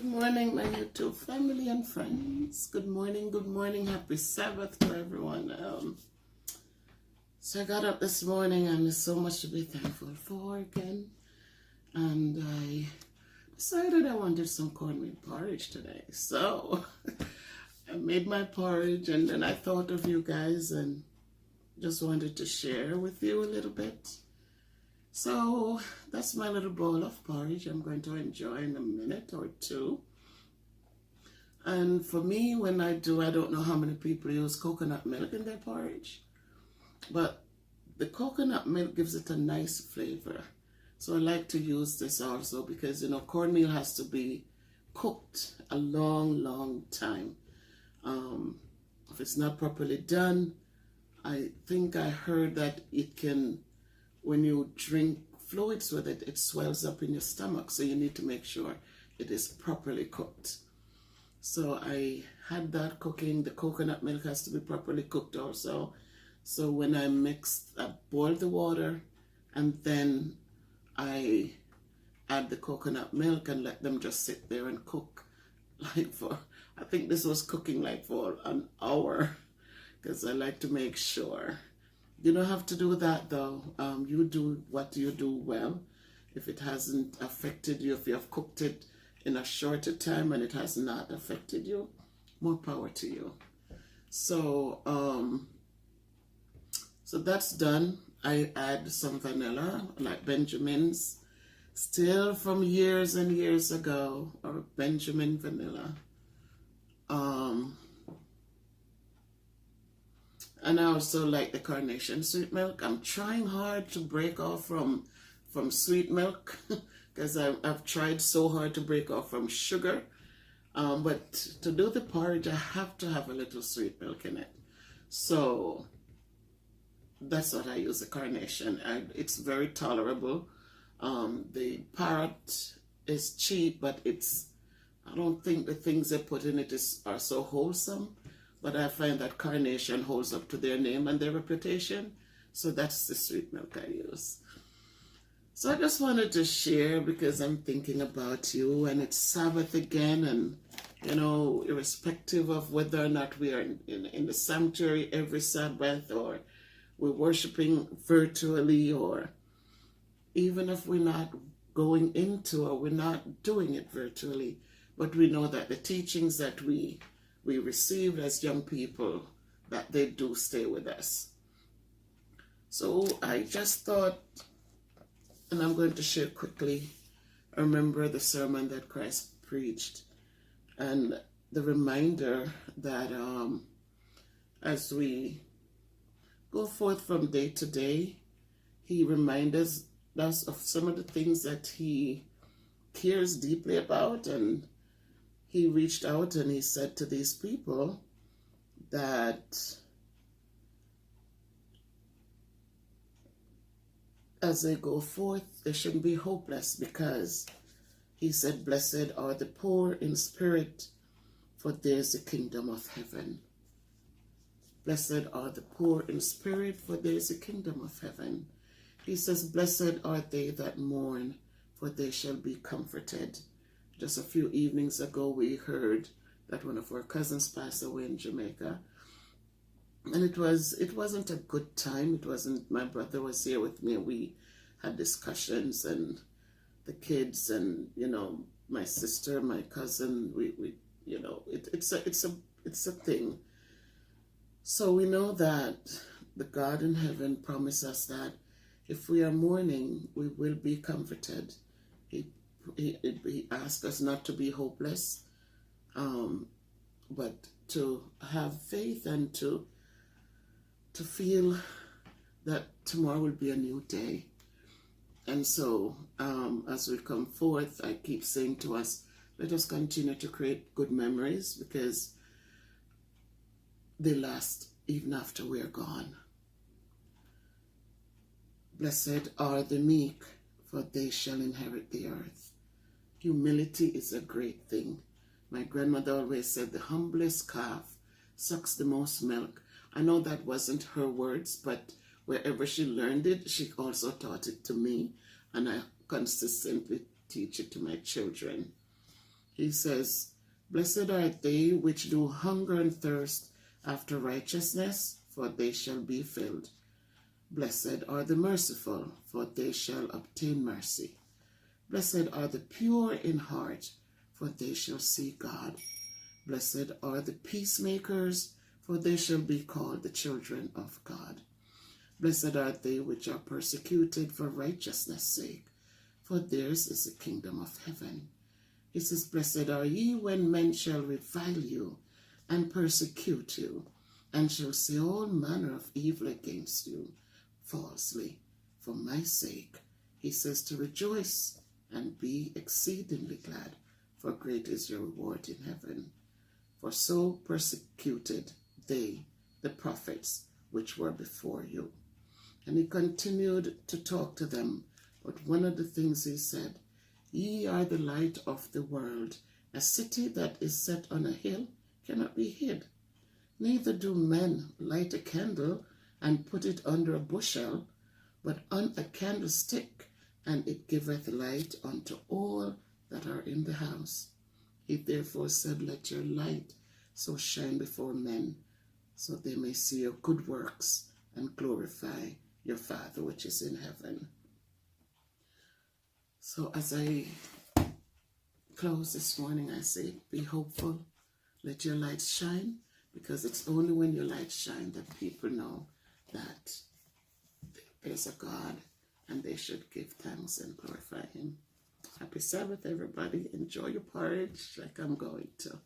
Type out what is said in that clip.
Good morning, my YouTube family and friends. Good morning. Happy Sabbath to everyone. So I got up this morning and there's so much to be thankful for again. And I decided I wanted some cornmeal porridge today. So I made my porridge and then I thought of you guys and just wanted to share with you a little bit. So that's my little bowl of porridge I'm going to enjoy in a minute or two. And for me, when I do, I don't know how many people use coconut milk in their porridge, but the coconut milk gives it a nice flavor. So I like to use this also because, you know, cornmeal has to be cooked a long time. If it's not properly done, I think I heard that it can, when you drink fluids with it, it swells up in your stomach. So you need to make sure it is properly cooked. So I had that cooking. The coconut milk has to be properly cooked also. So when I boiled the water and then I add the coconut milk and let them just sit there and cook like for, I think this was cooking like for an hour because I like to make sure. You don't have to do that though. You do what you do well. If it hasn't affected you, if you have cooked it in a shorter time and it has not affected you, more power to you. So, so that's done. I add some vanilla, like Benjamin's, still from years and years ago, or Benjamin vanilla. And I also like the carnation sweet milk. I'm trying hard to break off from sweet milk because I've tried so hard to break off from sugar. But to do the porridge, I have to have a little sweet milk in it. So that's what I use, the carnation. And it's very tolerable. The parrot is cheap, but I don't think the things they put in it are so wholesome. But I find that carnation holds up to their name and their reputation. So that's the sweet milk I use. So I just wanted to share because I'm thinking about you and it's Sabbath again. And, you know, irrespective of whether or not we are in the sanctuary every Sabbath or we're worshiping virtually, or even if we're not going into or we're not doing it virtually, but we know that the teachings that we received as young people, that they do stay with us. So I just thought, and I'm going to share quickly, remember the sermon that Christ preached and the reminder that as we go forth from day to day, he reminds us of some of the things that he cares deeply about. And he reached out and he said to these people that as they go forth, they shouldn't be hopeless, because he said, blessed are the poor in spirit, for theirs the kingdom of heaven. Blessed are the poor in spirit, for theirs the kingdom of heaven. He says, blessed are they that mourn, for they shall be comforted. Just a few evenings ago, we heard that one of our cousins passed away in Jamaica. And it wasn't a good time. It wasn't, my brother was here with me and we had discussions, and the kids and, you know, my sister, my cousin, we you know, it's a thing. So we know that the God in heaven promised us that if we are mourning, we will be comforted. He asked us not to be hopeless, but to have faith and to feel that tomorrow will be a new day. And so as we come forth, I keep saying to us, let us continue to create good memories, because they last even after we're gone. Blessed are the meek, for they shall inherit the earth. Humility is a great thing. My grandmother always said the humblest calf sucks the most milk. I know that wasn't her words, but wherever she learned it, she also taught it to me, and I consistently teach it to my children. He says, "Blessed are they which do hunger and thirst after righteousness, for they shall be filled. Blessed are the merciful, for they shall obtain mercy. Blessed are the pure in heart, for they shall see God. Blessed are the peacemakers, for they shall be called the children of God. Blessed are they which are persecuted for righteousness' sake, for theirs is the kingdom of heaven." He says, "Blessed are ye when men shall revile you and persecute you, and shall say all manner of evil against you falsely for my sake." He says to rejoice and be exceedingly glad, for great is your reward in heaven. For so persecuted they the prophets which were before you. And he continued to talk to them, but one of the things he said, "Ye are the light of the world. A city that is set on a hill cannot be hid. Neither do men light a candle and put it under a bushel, but on a candlestick, and it giveth light unto all that are in the house. He therefore said, Let your light so shine before men, so they may see your good works and glorify your Father which is in heaven." So as I close this morning, I say, be hopeful, let your light shine, because it's only when your light shines that people know that there's a God and they should give thanks and glorify him. Happy Sabbath, everybody. Enjoy your porridge like I'm going to.